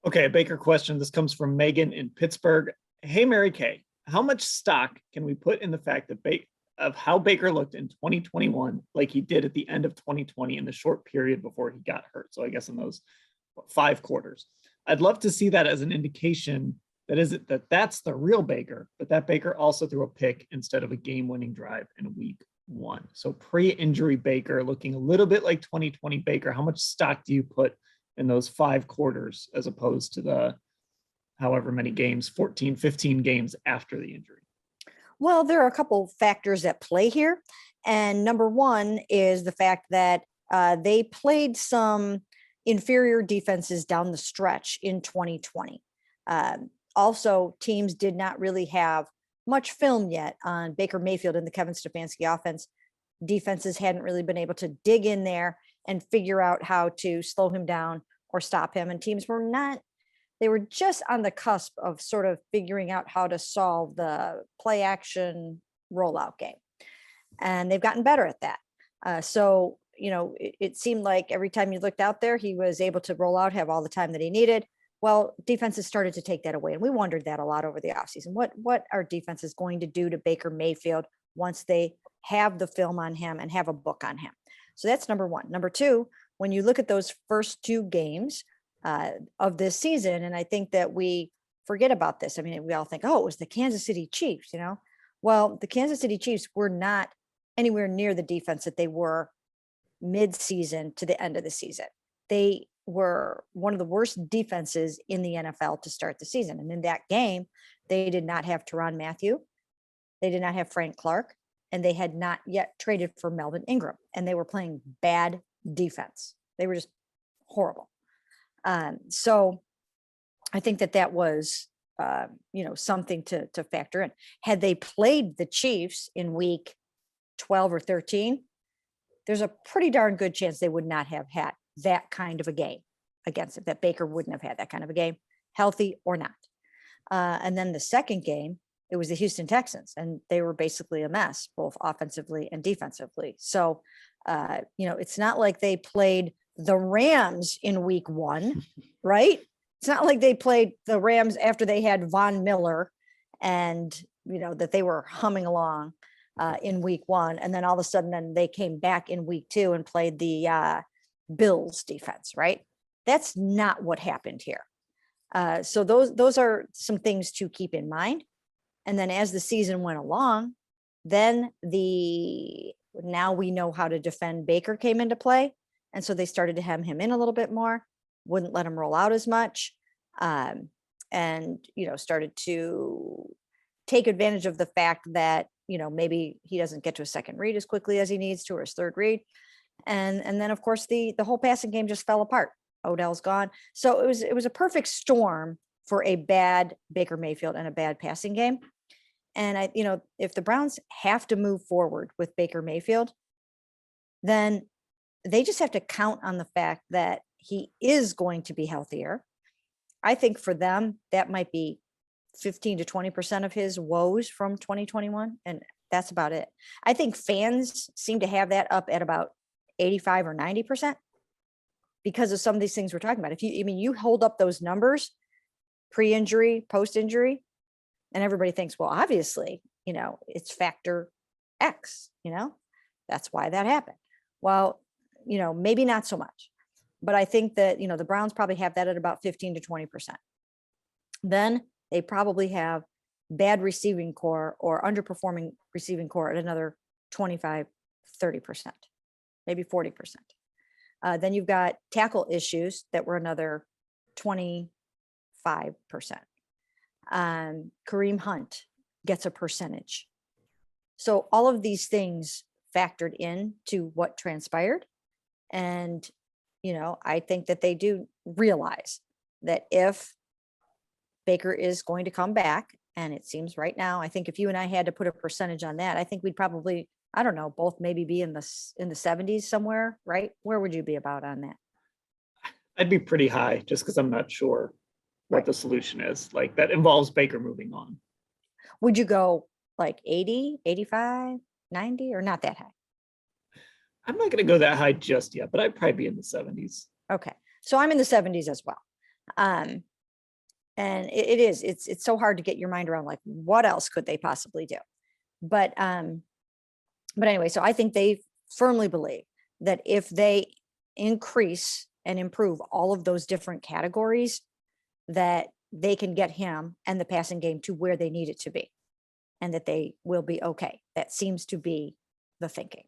Okay, a Baker question. This comes from Megan in Pittsburgh. Hey, Mary Kay, how much stock can we put in the fact that of how Baker looked in 2021, like he did at the end of 2020 in the short period before he got hurt? So I guess in those 5 quarters, I'd love to see that as an indication that's the real Baker, but that Baker also threw a pick instead of a game-winning drive in week 1. So pre-injury Baker looking a little bit like 2020 Baker. How much stock do you put in those 5 quarters as opposed to the however many games, 14, 15 games after the injury? Well, there are a couple factors at play here. And number one is the fact that they played some inferior defenses down the stretch in 2020. Also, teams did not really have much film yet on Baker Mayfield and the Kevin Stefanski offense. Defenses hadn't really been able to dig in there and figure out how to slow him down or stop him. And teams were not, they were just on the cusp of sort of figuring out how to solve the play action rollout game. And they've gotten better at that. So, it seemed like every time you looked out there, he was able to roll out, have all the time that he needed. Well, defenses started to take that away. And we wondered that a lot over the offseason. What are defenses going to do to Baker Mayfield once they have the film on him and have a book on him? So that's number one. Number two, when you look at those first 2 games of this season, and I think that we forget about this. I mean, we all think, oh, it was the Kansas City Chiefs, Well, the Kansas City Chiefs were not anywhere near the defense that they were mid-season to the end of the season. They were one of the worst defenses in the NFL to start the season. And in that game, they did not have Tyrann Mathieu. They did not have Frank Clark, and they had not yet traded for Melvin Ingram, and they were playing bad defense. They were just horrible. So I think that was, something to factor in. Had they played the Chiefs in week 12 or 13, there's a pretty darn good chance they would not have had that kind of a game against it, that Baker wouldn't have had that kind of a game, healthy or not. And then the second game, it was the Houston Texans, and they were basically a mess, both offensively and defensively. So, it's not like they played the Rams in week 1, right? It's not like they played the Rams after they had Von Miller and, that they were humming along in week 1. And then all of a sudden, then they came back in week 2 and played the Bills defense, right? That's not what happened here. So those are some things to keep in mind. And then as the season went along, then now we know how to defend Baker came into play. And so they started to hem him in a little bit more, wouldn't let him roll out as much, and, started to take advantage of the fact that, maybe he doesn't get to a second read as quickly as he needs to, or his third read. And then, of course, the whole passing game just fell apart. Odell's gone. So it was a perfect storm for a bad Baker Mayfield and a bad passing game. And if the Browns have to move forward with Baker Mayfield, then they just have to count on the fact that he is going to be healthier. I think for them, that might be 15 to 20% of his woes from 2021. And that's about it. I think fans seem to have that up at about 85 or 90% because of some of these things we're talking about. If you hold up those numbers, pre-injury, post-injury, and everybody thinks, well, obviously, it's factor X, that's why that happened. Well, maybe not so much, but I think that, the Browns probably have that at about 15 to 20%. Then they probably have bad receiving core or underperforming receiving core at another 25, 30%, maybe 40%. Then you've got tackle issues that were another 25%. Kareem Hunt gets a percentage. So all of these things factored in to what transpired. And, I think that they do realize that if Baker is going to come back, and it seems right now, I think if you and I had to put a percentage on that, I think we'd probably, I don't know, both maybe be in the 70s somewhere, right? Where would you be about on that? I'd be pretty high just because I'm not sure what the solution is. Like that involves Baker moving on. Would you go like 80, 85, 90, or not that high? I'm not going to go that high just yet, but I'd probably be in the 70s. Okay. So I'm in the 70s as well. And it is, it's so hard to get your mind around, like, what else could they possibly do? But anyway, so I think they firmly believe that if they increase and improve all of those different categories, that they can get him and the passing game to where they need it to be, and that they will be okay. That seems to be the thinking.